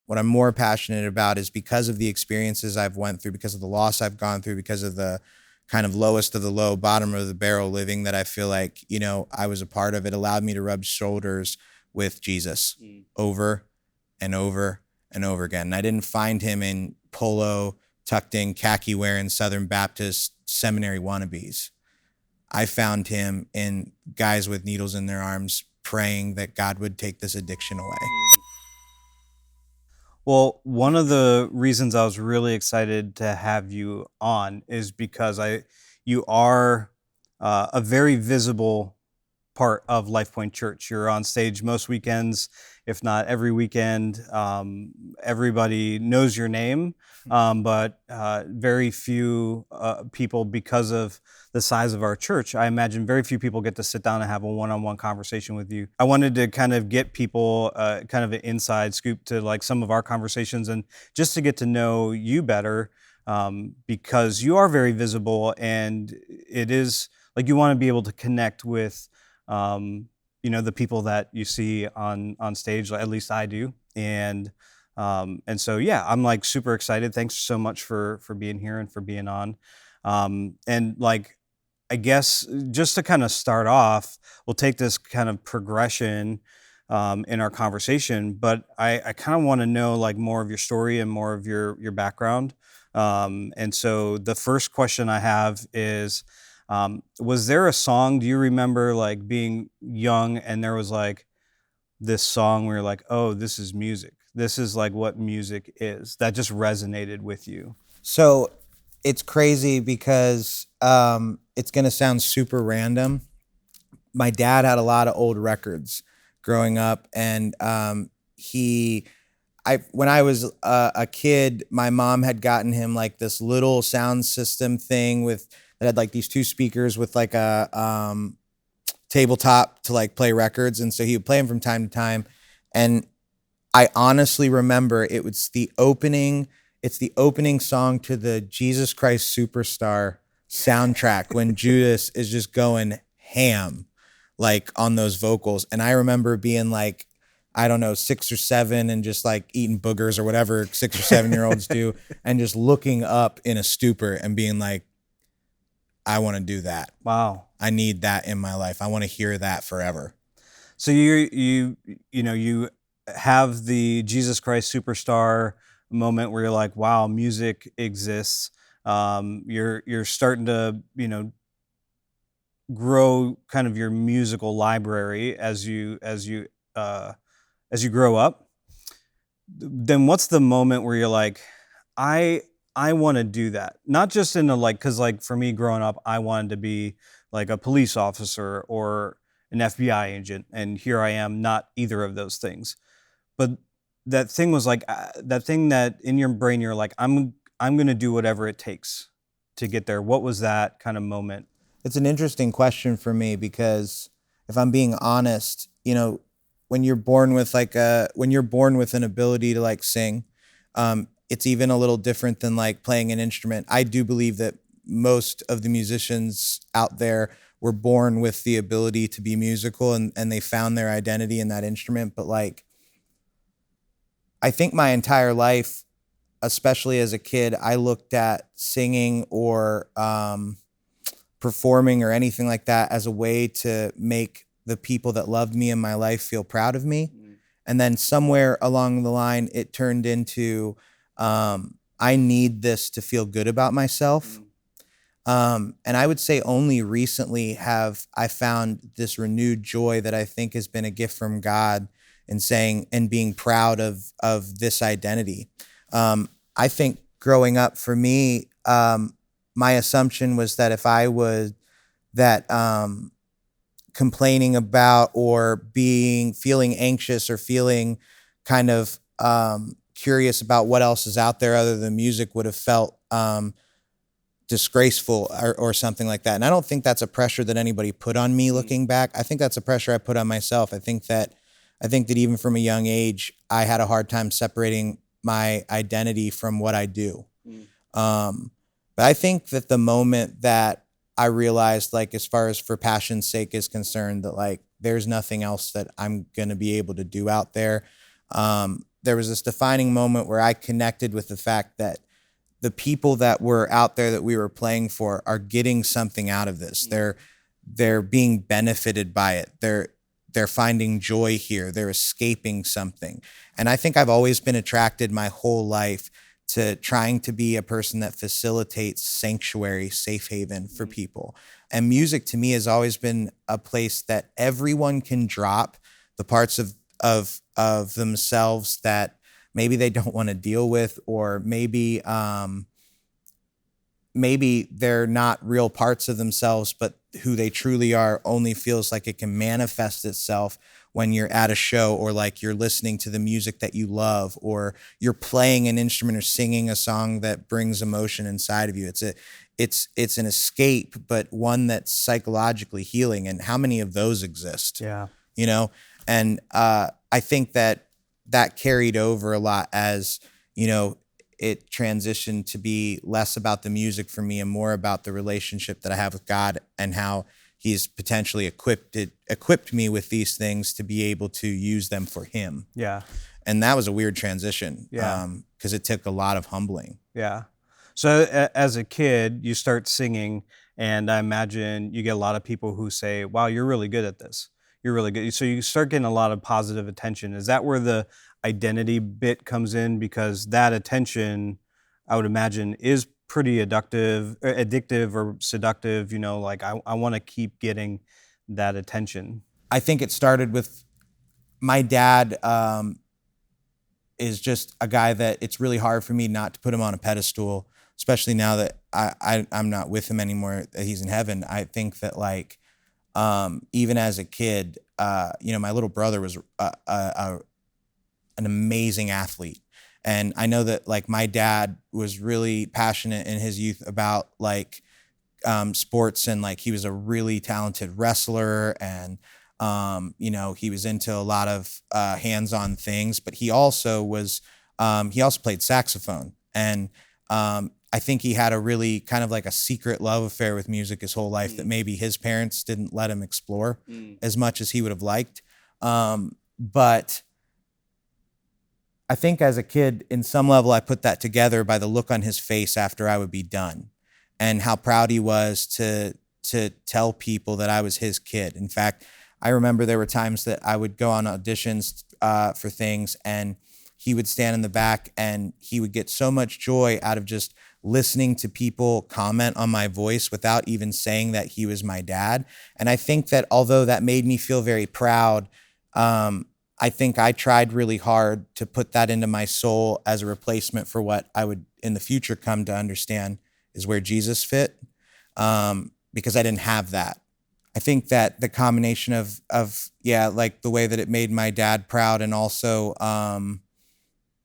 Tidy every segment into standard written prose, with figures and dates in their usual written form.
What I'm more passionate about is because of the experiences I've went through, because of the loss I've gone through, because of the kind of lowest of the low, bottom of the barrel living that I feel like, I was a part of. It allowed me to rub shoulders with Jesus over and over and over again. And I didn't find him in polo, tucked in, khaki wearing Southern Baptist seminary wannabes. I found him in guys with needles in their arms praying that God would take this addiction away. Well, one of the reasons I was really excited to have you on is because you are a very visible part of LifePoint Church. You're on stage most weekends, if not every weekend. Everybody knows your name, but very few people, because of the size of our church, I imagine very few people get to sit down and have a one-on-one conversation with you. I wanted to kind of get people kind of an inside scoop to like some of our conversations and just to get to know you better, because you are very visible, and it is like you want to be able to connect with the people that you see on stage. At least I do, and so yeah, I'm like super excited. Thanks so much for being here and for being on. And like, I guess just to kind of start off, we'll take this kind of progression in our conversation, but I kind of want to know like more of your story and more of your background. And so the first question I have is, was there a song, do you remember like being young and there was like this song where you're like, oh, this is music. This is like what music is, that just resonated with you? So it's crazy because it's going to sound super random. My dad had a lot of old records growing up, and when I was a kid, my mom had gotten him like this little sound system thing that had like these two speakers with like a tabletop to like play records, and so he would play them from time to time. And I honestly remember it's the opening song to the Jesus Christ Superstar soundtrack when Judas is just going ham like on those vocals. And I remember being like, I don't know, 6 or 7 and just like eating boogers or whatever 6 or 7 year olds do, and just looking up in a stupor and being like, I want to do that. Wow. I need that in my life. I want to hear that forever. So you have the Jesus Christ Superstar moment where you're like, wow, music exists. You're starting to grow kind of your musical library uh, as you grow up. Then what's the moment where you're like, I I want to do that, not just in a like, because like for me growing up, I wanted to be like a police officer or an FBI agent, and here I am, not either of those things. But that thing was like that thing that in your brain you're like, I'm gonna do whatever it takes to get there. What was that kind of moment? It's an interesting question for me because if I'm being honest, when you're born with an ability to like sing, it's even a little different than like playing an instrument. I do believe that most of the musicians out there were born with the ability to be musical, and they found their identity in that instrument. But like, I think my entire life, especially as a kid, I looked at singing or performing or anything like that as a way to make the people that loved me in my life feel proud of me. And then somewhere along the line, it turned into I need this to feel good about myself. And I would say only recently have I found this renewed joy that I think has been a gift from God in saying and being proud of this identity. I think growing up for me, my assumption was that if I was that complaining about or feeling anxious or feeling kind of curious about what else is out there other than music would have felt disgraceful or something like that. And I don't think that's a pressure that anybody put on me looking back. I think that's a pressure I put on myself. I think that even from a young age, I had a hard time separating my identity from what I do. But I think that the moment that I realized, like, as far as for passion's sake is concerned, that like there's nothing else that I'm going to be able to do out there, there was this defining moment where I connected with the fact that the people that were out there that we were playing for are getting something out of this. They're being benefited by it. They're finding joy here. They're escaping something. And I think I've always been attracted my whole life to trying to be a person that facilitates sanctuary, safe haven for people. And music to me has always been a place that everyone can drop the parts of themselves that maybe they don't want to deal with, or maybe they're not real parts of themselves, but who they truly are only feels like it can manifest itself when you're at a show, or like you're listening to the music that you love, or you're playing an instrument or singing a song that brings emotion inside of you. It's an escape, but one that's psychologically healing. And how many of those exist? Yeah. You know? And I think that carried over a lot as, you know, it transitioned to be less about the music for me and more about the relationship that I have with God, and how he's potentially equipped me with these things to be able to use them for him. Yeah. And that was a weird transition. Yeah. Because it took a lot of humbling. Yeah. So as a kid, you start singing, and I imagine you get a lot of people who say, wow, you're really good at this. You're really good. So you start getting a lot of positive attention. Is that where the identity bit comes in? Because that attention, I would imagine, is pretty addictive or seductive. You know, like I want to keep getting that attention. I think it started with my dad. Is just a guy that it's really hard for me not to put him on a pedestal, especially now that I'm not with him anymore, that he's in heaven. I think that like, even as a kid, you know, my little brother was an amazing athlete. And I know that like my dad was really passionate in his youth about like sports, and like he was a really talented wrestler, and you know, he was into a lot of hands-on things, but he also played saxophone. And I think he had a really kind of like a secret love affair with music his whole life that maybe his parents didn't let him explore as much as he would have liked. But I think as a kid, in some level, I put that together by the look on his face after I would be done, and how proud he was to tell people that I was his kid. In fact, I remember there were times that I would go on auditions for things, and he would stand in the back, and he would get so much joy out of just listening to people comment on my voice without even saying that he was my dad. And I think that although that made me feel very proud, I think I tried really hard to put that into my soul as a replacement for what I would in the future come to understand is where Jesus fit, because I didn't have that. I think that the combination of like the way that it made my dad proud, and also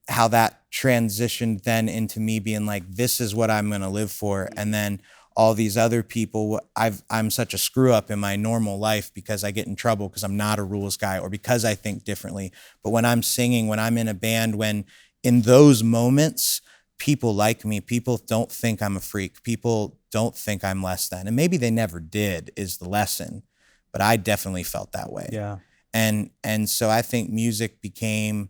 how that transitioned then into me being like, this is what I'm going to live for. And then all these other people, I'm such a screw up in my normal life because I get in trouble because I'm not a rules guy, or because I think differently. But when I'm singing, when I'm in a band, when in those moments, people like me, people don't think I'm a freak, people don't think I'm less than. And maybe they never did, is the lesson. But I definitely felt that way. Yeah. And so I think music became,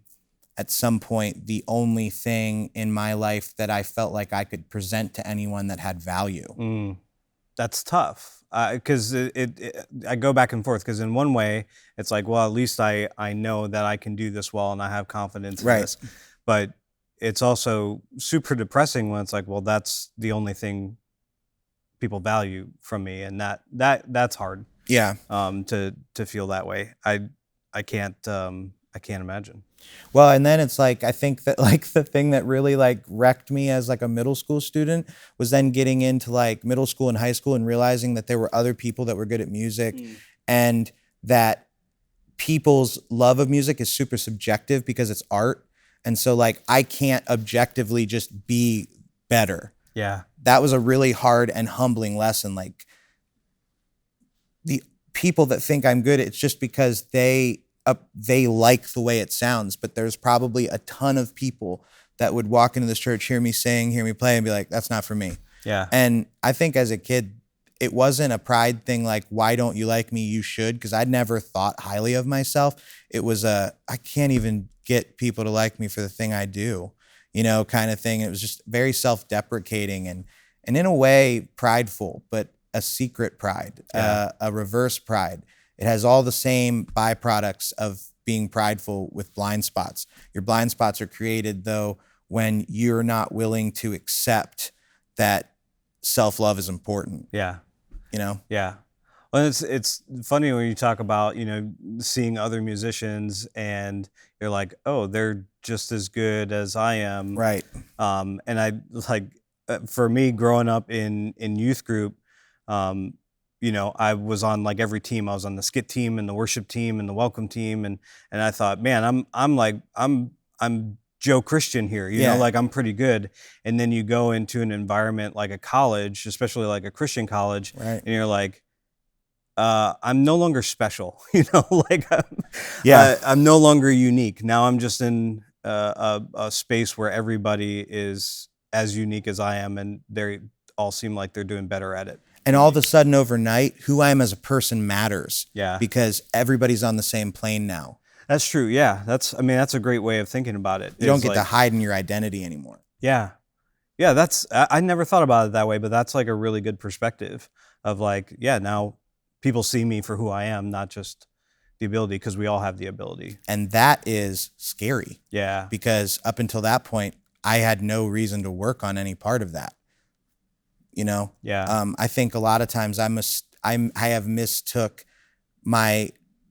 at some point, the only thing in my life that I felt like I could present to anyone that had value. That's tough, because I go back and forth, because in one way, it's like, well, at least I know that I can do this well, and I have confidence in this. But it's also super depressing when it's like, well, that's the only thing people value from me, and that's hard. Yeah. To feel that way, I can't imagine. Well, and then it's like, I think that like the thing that really like wrecked me as like a middle school student was then getting into like middle school and high school and realizing that there were other people that were good at music, and that people's love of music is super subjective because it's art. And so like, I can't objectively just be better. Yeah. That was a really hard and humbling lesson. Like, the people that think I'm good, it's just because they like the way it sounds. But there's probably a ton of people that would walk into this church, hear me sing, hear me play, and be like, that's not for me. Yeah. And I think as a kid, it wasn't a pride thing like, why don't you like me? You should, because I'd never thought highly of myself. It was I can't even get people to like me for the thing I do, kind of thing. It was just very self-deprecating and in a way prideful, but a secret pride, a reverse pride. It has all the same byproducts of being prideful with blind spots. Your blind spots are created, though, when you're not willing to accept that self-love is important. Yeah. Yeah. Well, it's funny when you talk about, seeing other musicians and you're like, oh, they're just as good as I am. Right. And I for me growing up in youth group, I was on like every team. I was on the skit team and the worship team and the welcome team. And I thought, man, I'm Joe Christian here, like I'm pretty good. And then you go into an environment like a college, especially like a Christian college, right. And you're like, I'm no longer special, I'm no longer unique. Now I'm just in a space where everybody is as unique as I am, and they all seem like they're doing better at it. And all of a sudden overnight, who I am as a person matters. Yeah. Because everybody's on the same plane now. That's true. Yeah. That's a great way of thinking about it. You don't get to hide in your identity anymore. Yeah. Yeah. I never thought about it that way, but that's like a really good perspective of like, now people see me for who I am, not just the ability, because we all have the ability. And that is scary. Yeah. Because up until that point, I had no reason to work on any part of that. Yeah. I think a lot of times I have mistook my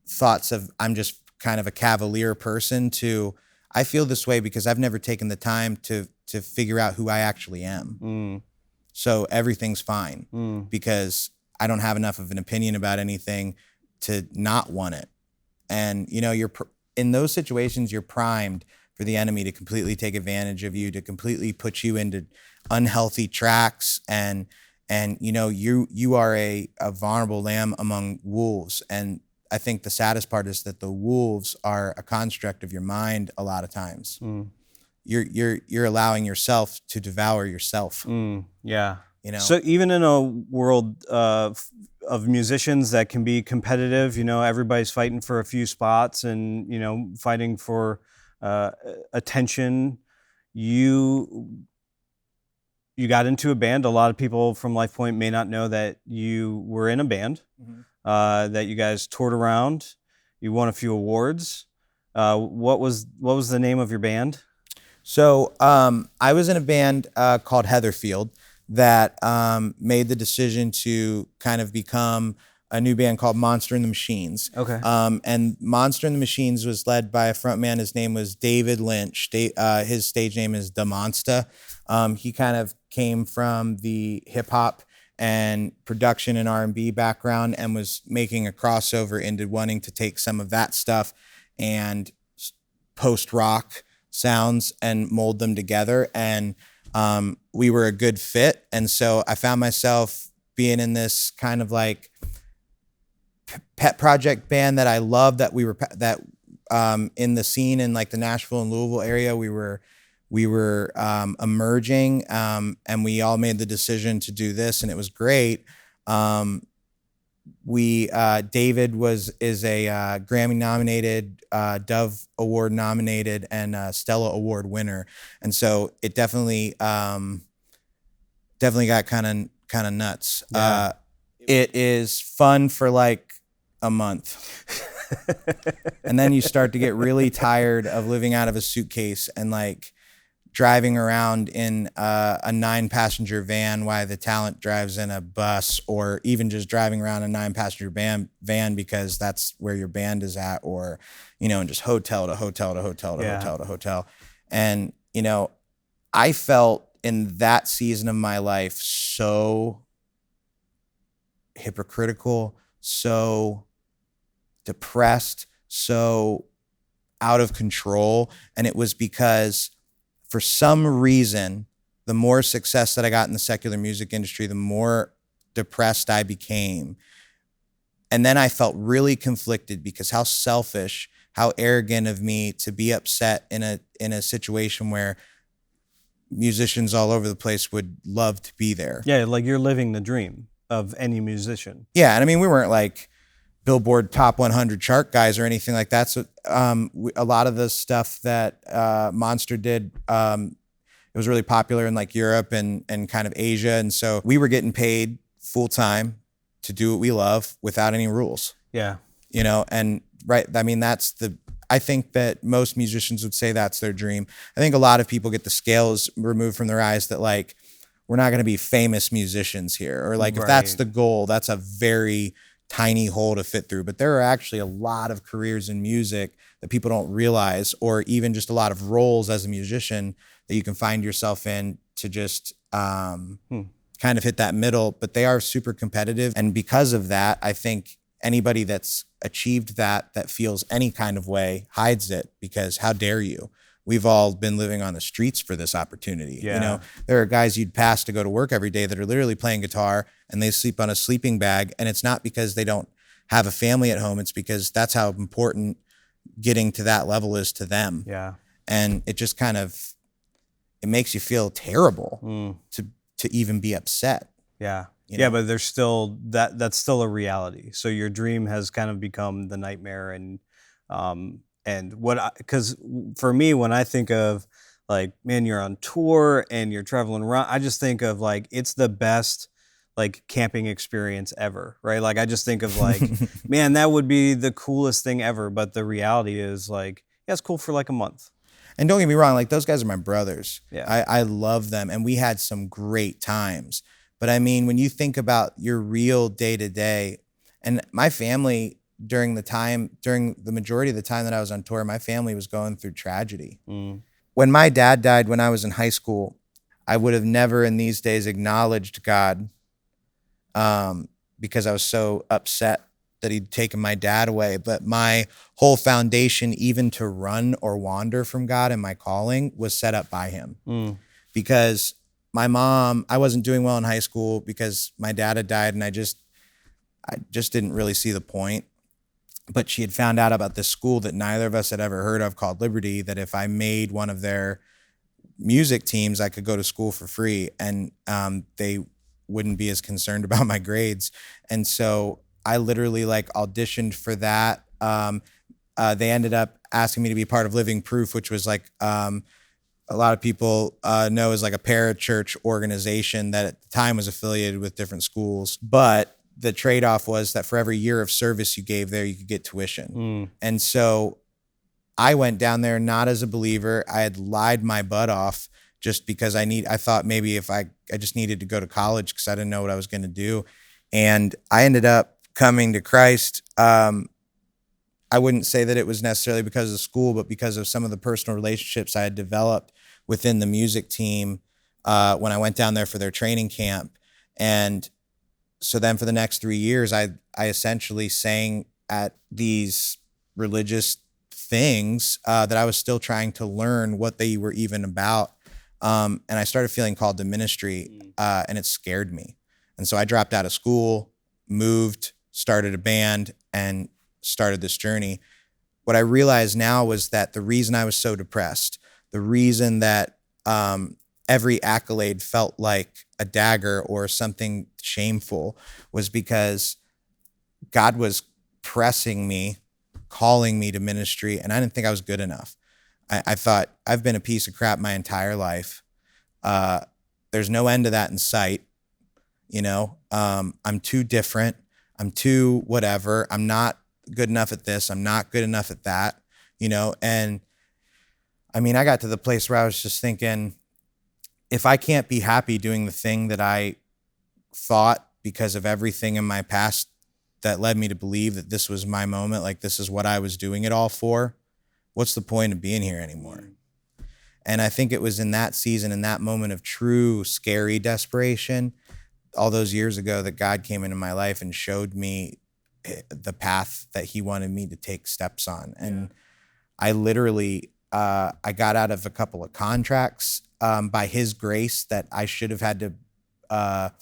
thoughts of I'm just kind of a cavalier person to I feel this way because I've never taken the time to figure out who I actually am. Mm. So everything's fine because I don't have enough of an opinion about anything to not want it. And you're in those situations, you're primed for the enemy to completely take advantage of you, to completely put you into unhealthy tracks, and you are a vulnerable lamb among wolves. And I think the saddest part is that the wolves are a construct of your mind a lot of times. You're allowing yourself to devour yourself. Yeah. So even in a world of musicians that can be competitive, everybody's fighting for a few spots and fighting for attention. You got into a band. A lot of people from LifePoint may not know that you were in a band, that you guys toured around. You won a few awards. What was the name of your band? So I was in a band called Heatherfield that made the decision to kind of become a new band called Monster and the Machines. Okay. And Monster and the Machines was led by a frontman. His name was David Lynch. His stage name is Da Monsta. He kind of came from the hip hop and production and R&B background and was making a crossover into wanting to take some of that stuff and post-rock sounds and mold them together. And we were a good fit. And so I found myself being in this kind of like pet project band that I loved, that we were in the scene in like the Nashville and Louisville area. We were emerging, and we all made the decision to do this, and it was great. David is a Grammy nominated, Dove Award nominated, and Stella Award winner, and so it definitely got kind of nuts. Yeah. It is fun for like a month. And then you start to get really tired of living out of a suitcase and like driving around in a 9-passenger van while the talent drives in a bus, or even just driving around a 9-passenger van because that's where your band is at, or, and just hotel to hotel to hotel to hotel to hotel. And, I felt in that season of my life so hypocritical, so depressed, so out of control. And it was because for some reason, the more success that I got in the secular music industry, the more depressed I became. And then I felt really conflicted because how selfish, how arrogant of me to be upset in a situation where musicians all over the place would love to be there. Yeah, like you're living the dream. of any musician. Yeah, and I mean, we weren't like Billboard Top 100 chart guys or anything like that. So a lot of the stuff that Monster did, it was really popular in like Europe and kind of Asia. And so we were getting paid full time to do what we love without any rules. Yeah. You know, and right, I mean, I think that most musicians would say that's their dream. I think a lot of people get the scales removed from their eyes that like, we're not going to be famous musicians here. Or like, if that's the goal, that's a very tiny hole to fit through. But there are actually a lot of careers in music that people don't realize, or even just a lot of roles as a musician that you can find yourself in to just kind of hit that middle. But they are super competitive. And because of that, I think anybody that's achieved that feels any kind of way hides it, because how dare you? We've all been living on the streets for this opportunity. Yeah. You know, there are guys you'd pass to go to work every day that are literally playing guitar and they sleep on a sleeping bag. And it's not because they don't have a family at home. It's because that's how important getting to that level is to them. Yeah. And it just kind of, it makes you feel terrible to even be upset. Yeah. You know? Yeah, but there's still that's still a reality. So your dream has kind of become the nightmare. And because for me, when I think of like, man, you're on tour and you're traveling around, I just think of like, it's the best like camping experience ever, right? Like I just think of like, man, that would be the coolest thing ever. But the reality is like, yeah, it's cool for like a month. And don't get me wrong, like those guys are my brothers. Yeah. I love them, and we had some great times. But I mean, when you think about your real day to day, and my family during the majority of the time that I was on tour, my family was going through tragedy. When my dad died when I was in high school, I would have never in these days acknowledged God because I was so upset that he'd taken my dad away. But my whole foundation, even to run or wander from God and my calling, was set up by him. Because my mom, I wasn't doing well in high school because my dad had died, and I just didn't really see the point. But she had found out about this school that neither of us had ever heard of called Liberty, that if I made one of their music teams, I could go to school for free, and they wouldn't be as concerned about my grades. And so I literally like auditioned for that. They ended up asking me to be part of Living Proof, which was like a lot of people know as like a parachurch organization that at the time was affiliated with different schools. But the trade-off was that for every year of service you gave there, you could get tuition. And so I went down there not as a believer. I had lied my butt off just because I thought maybe if I just needed to go to college because I didn't know what I was going to do. And I ended up coming to Christ. I wouldn't say that it was necessarily because of school, but because of some of the personal relationships I had developed within the music team when I went down there for their training camp. And so then for the next 3 years, I essentially sang at these religious things that I was still trying to learn what they were even about. And I started feeling called to ministry, and it scared me. And so I dropped out of school, moved, started a band, and started this journey. What I realized now was that the reason I was so depressed, the reason that every accolade felt like a dagger or something shameful, was because God was pressing me, calling me to ministry, and I didn't think I was good enough. I thought, I've been a piece of crap my entire life. There's no end to that in sight. You know, I'm too different. I'm too whatever. I'm not good enough at this. I'm not good enough at that, you know? And I mean, I got to the place where I was just thinking, if I can't be happy doing the thing that I thought because of everything in my past that led me to believe that this was my moment, like this is what I was doing it all for, what's the point of being here anymore? And I think it was in that season, in that moment of true scary desperation, all those years ago, that God came into my life and showed me the path that he wanted me to take steps on. And I literally, I got out of a couple of contracts by his grace that I should have had to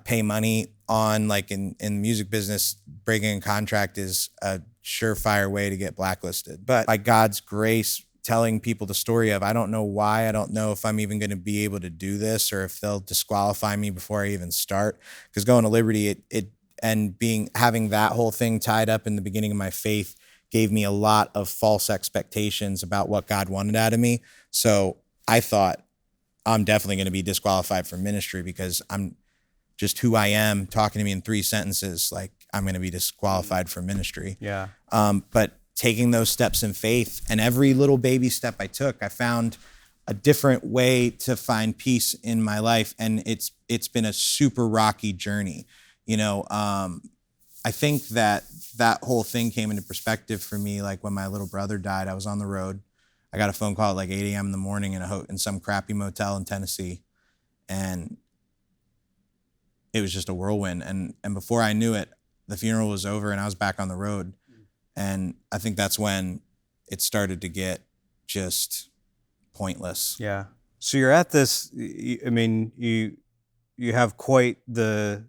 pay money on. Like in the music business, breaking a contract is a surefire way to get blacklisted. But by God's grace, telling people the story of, I don't know why, I don't know if I'm even going to be able to do this or if they'll disqualify me before I even start. Because going to Liberty, having that whole thing tied up in the beginning of my faith gave me a lot of false expectations about what God wanted out of me. So I thought, I'm definitely going to be disqualified from ministry because I'm just who I am. Talking to me in 3 sentences, like, I'm going to be disqualified from ministry. Yeah. But taking those steps in faith, and every little baby step I took, I found a different way to find peace in my life. And it's been a super rocky journey. I think that whole thing came into perspective for me. Like when my little brother died, I was on the road. I got a phone call at like 8 a.m. in the morning in some crappy motel in Tennessee. And it was just a whirlwind. And before I knew it, the funeral was over and I was back on the road. And I think that's when it started to get just pointless. Yeah. So you're at this, I mean, you have quite the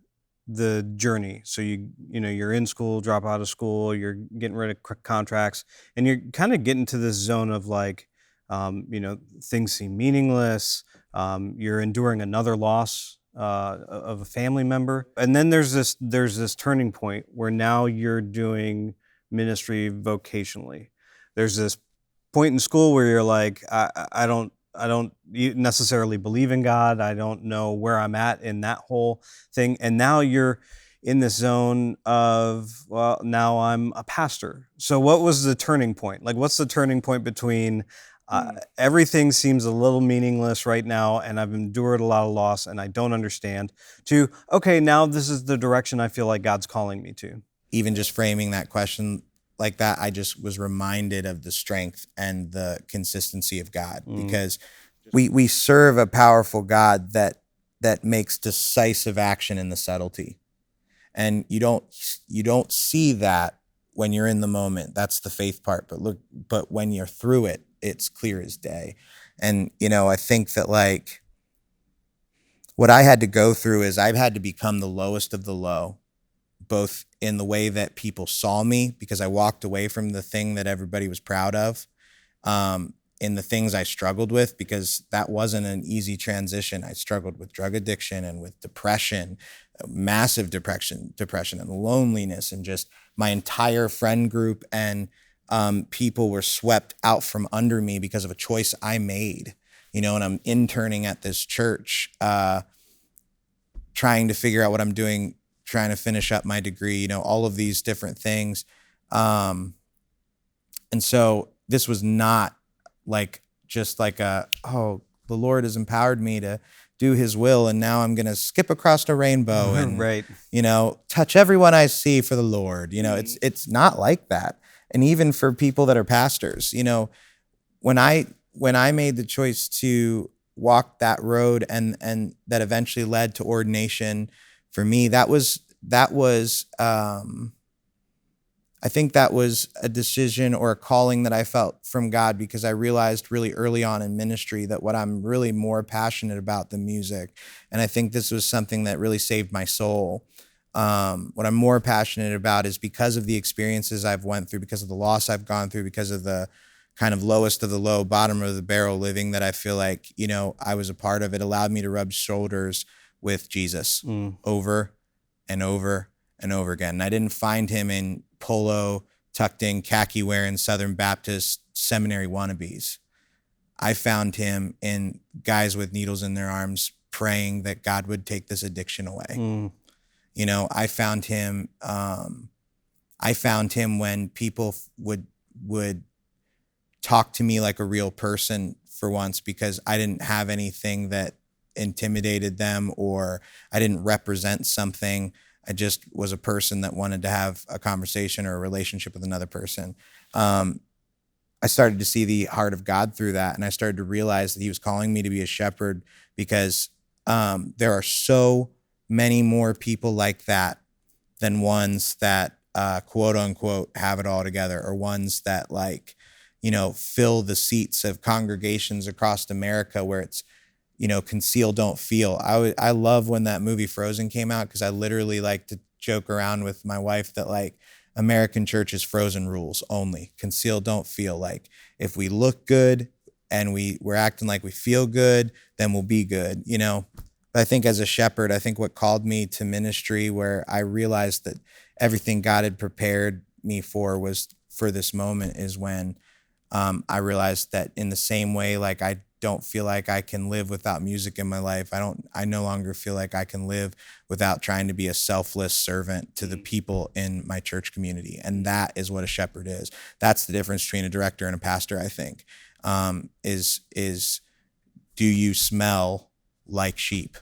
journey. So you're in school, drop out of school, you're getting rid of contracts, and you're kind of getting to this zone of like, things seem meaningless. You're enduring another loss of a family member. And then there's this turning point where now you're doing ministry vocationally. There's this point in school where you're like, I don't necessarily believe in God. I don't know where I'm at in that whole thing. And now you're in this zone of, well, now I'm a pastor. So what was the turning point? Like, what's the turning point between everything seems a little meaningless right now and I've endured a lot of loss and I don't understand, to, okay, now this is the direction I feel like God's calling me to? Even just framing that question like that, I just was reminded of the strength and the consistency of God, because we serve a powerful God that makes decisive action in the subtlety. And you don't see that when you're in the moment. That's the faith part. But when you're through it, it's clear as day. And, I think that like what I had to go through is I've had to become the lowest of the low, both in the way that people saw me, because I walked away from the thing that everybody was proud of, in the things I struggled with, because that wasn't an easy transition. I struggled with drug addiction and with depression, massive depression and loneliness, and just my entire friend group and people were swept out from under me because of a choice I made. And I'm interning at this church, trying to figure out what I'm doing, trying to finish up my degree, all of these different things. And so this was not like just like the Lord has empowered me to do his will, and now I'm going to skip across a rainbow and, right. Touch everyone I see for the Lord. It's not like that. And even for people that are pastors, when I made the choice to walk that road and that eventually led to ordination for me, I think that was a decision or a calling that I felt from God, because I realized really early on in ministry that what I'm really more passionate about than music. And I think this was something that really saved my soul. What I'm more passionate about is, because of the experiences I've went through, because of the loss I've gone through, because of the kind of lowest of the low, bottom of the barrel living that I feel like, I was a part of, it allowed me to rub shoulders with Jesus over and over and over again. And I didn't find him in polo, tucked in, khaki wearing Southern Baptist seminary wannabes. I found him in guys with needles in their arms praying that God would take this addiction away. I found him when people would talk to me like a real person for once, because I didn't have anything that intimidated them, or I didn't represent something. I just was a person that wanted to have a conversation or a relationship with another person. I started to see the heart of God through that, and I started to realize that he was calling me to be a shepherd, because there are so many more people like that than ones that quote unquote have it all together, or ones that fill the seats of congregations across America where it's, conceal, don't feel. I love when that movie Frozen came out, because I literally like to joke around with my wife that American church is frozen rules only. Conceal, don't feel. Like if we look good and we're acting like we feel good, then we'll be good, you know? But I think as a shepherd, I think what called me to ministry, where I realized that everything God had prepared me for was for this moment, is when I realized that in the same way, like I don't feel like I can live without music in my life. I no longer feel like I can live without trying to be a selfless servant to the people in my church community. And that is what a shepherd is. That's the difference between a director and a pastor, I think, is do you smell like sheep?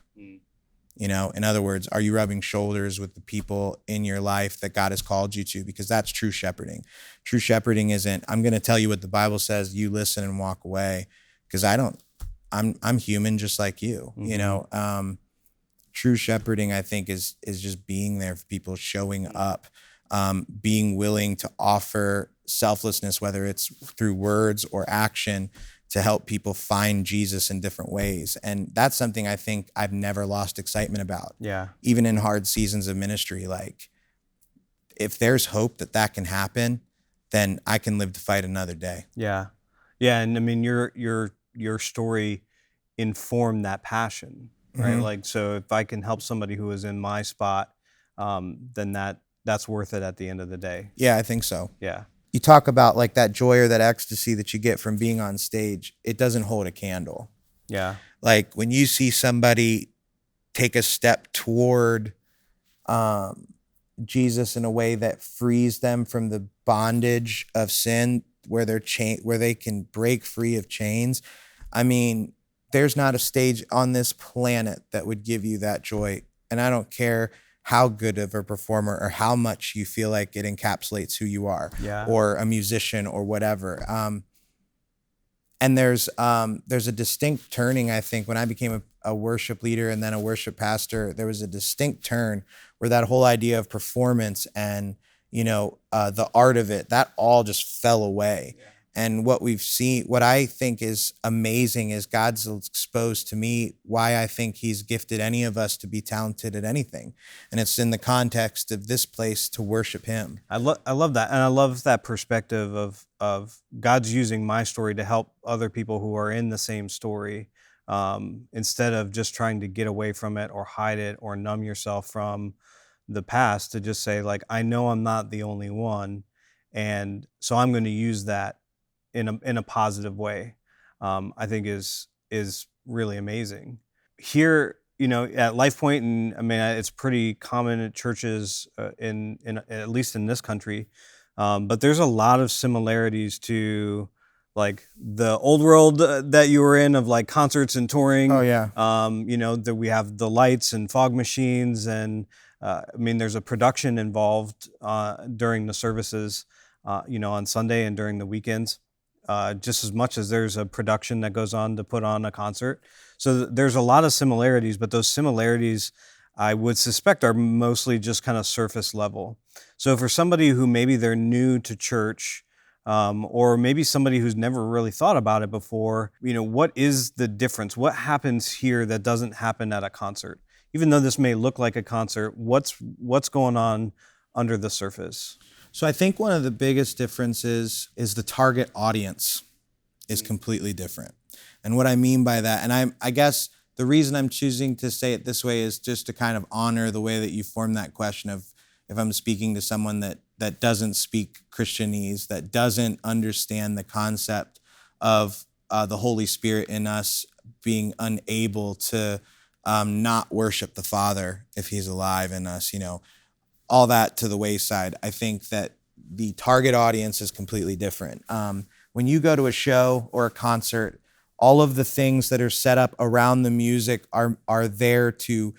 You know, in other words, are you rubbing shoulders with the people in your life that God has called you to? Because that's true shepherding. True shepherding isn't, I'm going to tell you what the Bible says, you listen and walk away. Because I'm human just like you, you know. True shepherding, I think, is just being there for people, showing up, being willing to offer selflessness, whether it's through words or action, to help people find Jesus in different ways. And that's something I think I've never lost excitement about. Yeah. Even in hard seasons of ministry, like if there's hope that can happen, then I can live to fight another day. Yeah. Yeah. And I mean, your story informed that passion, right? Mhm. Like, so if I can help somebody who is in my spot, then that's worth it at the end of the day. Yeah, I think so. Yeah. You talk about like that joy or that ecstasy that you get from being on stage. It doesn't hold a candle. Yeah. Like when you see somebody take a step toward Jesus in a way that frees them from the bondage of sin, where where they can break free of chains. I mean, there's not a stage on this planet that would give you that joy. And I don't care how good of a performer or how much you feel like it encapsulates who you are, Yeah. or a musician or whatever. And there's a distinct turning, I think, when I became a worship leader and then a worship pastor. There was a distinct turn where that whole idea of performance and, you know, the art of it, that all just fell away. Yeah. And what I think is amazing is God's exposed to me why I think he's gifted any of us to be talented at anything. And it's in the context of this place to worship him. I love that. And I love that perspective of God's using my story to help other people who are in the same story, instead of just trying to get away from it or hide it or numb yourself from the past, to just say, like, I know I'm not the only one. And so I'm going to use that in a positive way. I think is really amazing. Here, you know, at LifePoint, and I mean, it's pretty common at churches in at least in this country, but there's a lot of similarities to like the old world that you were in, of like concerts and touring. Oh yeah. You know, that we have the lights and fog machines, and I mean, there's a production involved during the services, you know, on Sunday and during the weekends. Just as much as there's a production that goes on to put on a concert. So there's a lot of similarities, but those similarities, I would suspect, are mostly just kind of surface level. So for somebody who maybe they're new to church, or maybe somebody who's never really thought about it before, you know, what is the difference? What happens here that doesn't happen at a concert? Even though this may look like a concert, what's going on under the surface? So I think one of the biggest differences is the target audience is completely different. And what I mean by that, and I guess the reason I'm choosing to say it this way is just to kind of honor the way that you formed that question of, if I'm speaking to someone that doesn't speak Christianese, that doesn't understand the concept of the Holy Spirit in us being unable to not worship the Father if he's alive in us, you know, all that to the wayside. I think that the target audience is completely different. When you go to a show or a concert, all of the things that are set up around the music are there to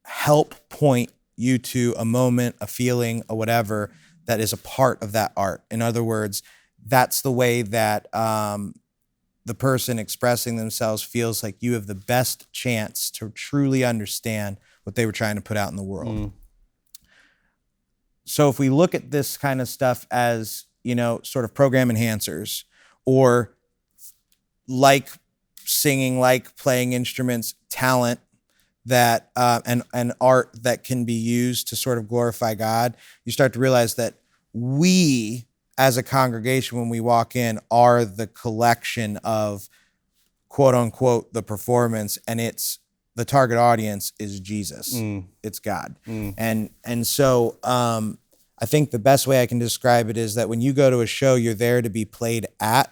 help point you to a moment, a feeling, or whatever that is a part of that art. In other words, that's the way that the person expressing themselves feels like you have the best chance to truly understand what they were trying to put out in the world. Mm. So if we look at this kind of stuff as, you know, sort of program enhancers, or like singing, like playing instruments, talent and art that can be used to sort of glorify God, you start to realize that we as a congregation, when we walk in, are the collection of quote unquote the performance, and it's the target audience is Jesus. It's God. And so I think the best way I can describe it is that when you go to a show, you're there to be played at,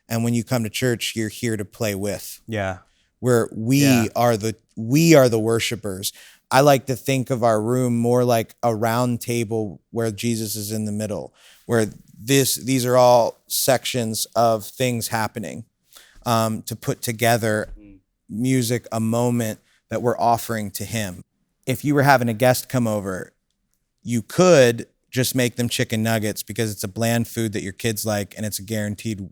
and when you come to church, you're here to play with. Yeah. Where we are the worshipers. I like to think of our room more like a round table where Jesus is in the middle, where these are all sections of things happening to put together music, a moment that we're offering to him. If you were having a guest come over, you could just make them chicken nuggets because it's a bland food that your kids like and it's a guaranteed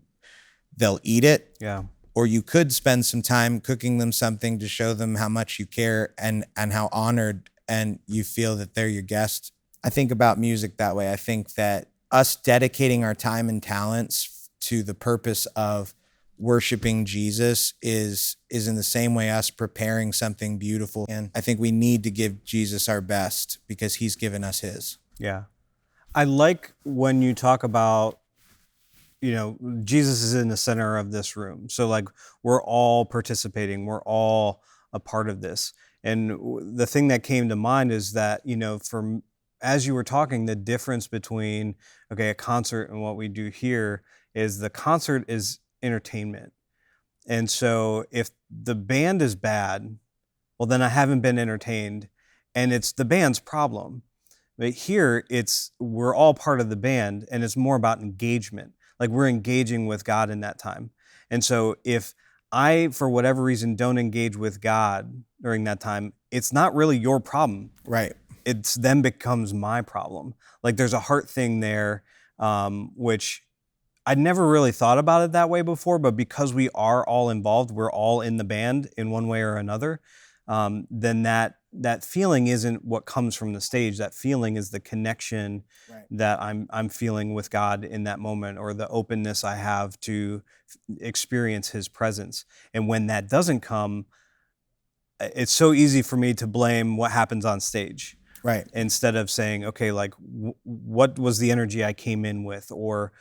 they'll eat it. Yeah. Or you could spend some time cooking them something to show them how much you care and how honored and you feel that they're your guest. I think about music that way. I think that us dedicating our time and talents to the purpose of worshiping Jesus is in the same way us preparing something beautiful. And I think we need to give Jesus our best because he's given us his. Yeah. I like when you talk about, Jesus is in the center of this room. So like we're all participating, we're all a part of this. And the thing that came to mind is that, as you were talking, the difference between, a concert and what we do here is the concert is entertainment. And so if the band is bad, well, then I haven't been entertained and it's the band's problem. But here we're all part of the band and it's more about engagement. Like we're engaging with God in that time. And so if I, for whatever reason, don't engage with God during that time, it's not really your problem. Right. It's then becomes my problem. Like there's a heart thing there, which I'd never really thought about it that way before, but because we are all involved, we're all in the band in one way or another, then that feeling isn't what comes from the stage. That feeling is the connection that I'm feeling with God in that moment, or the openness I have to experience his presence. And when that doesn't come, it's so easy for me to blame what happens on stage. Right. Instead of saying, okay, like what was the energy I came in with? Or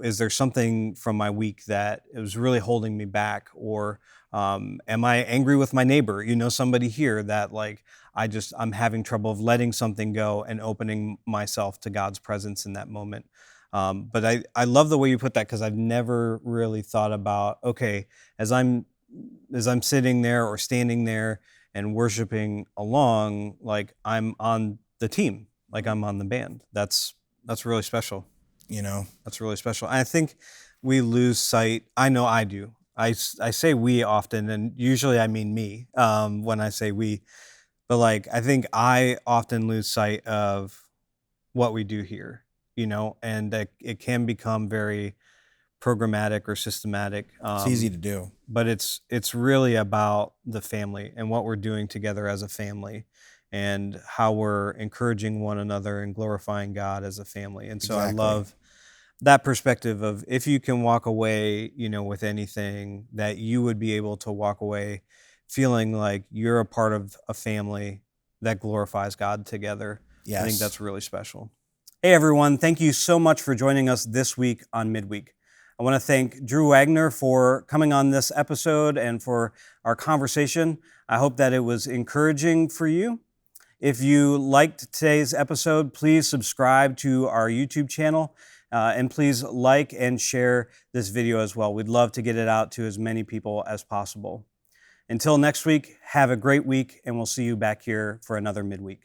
is there something from my week that it was really holding me back? Or am I angry with my neighbor? Somebody here that like, I'm having trouble of letting something go and opening myself to God's presence in that moment. But I love the way you put that, because I've never really thought about, okay, as I'm sitting there or standing there and worshiping along, like I'm on the team, like I'm on the band. That's really special. That's really special. I think we lose sight. I know I do. I say we often, and usually I mean me when I say we. But like, I think I often lose sight of what we do here, and it can become very programmatic or systematic. It's easy to do. But it's really about the family and what we're doing together as a family and how we're encouraging one another and glorifying God as a family. And so I love that perspective of, if you can walk away, with anything, that you would be able to walk away feeling like you're a part of a family that glorifies God together. Yes. I think that's really special. Hey everyone, thank you so much for joining us this week on Midweek. I want to thank Drew Wagner for coming on this episode and for our conversation. I hope that it was encouraging for you. If you liked today's episode, please subscribe to our YouTube channel, and please like and share this video as well. We'd love to get it out to as many people as possible. Until next week, have a great week, and we'll see you back here for another Midweek.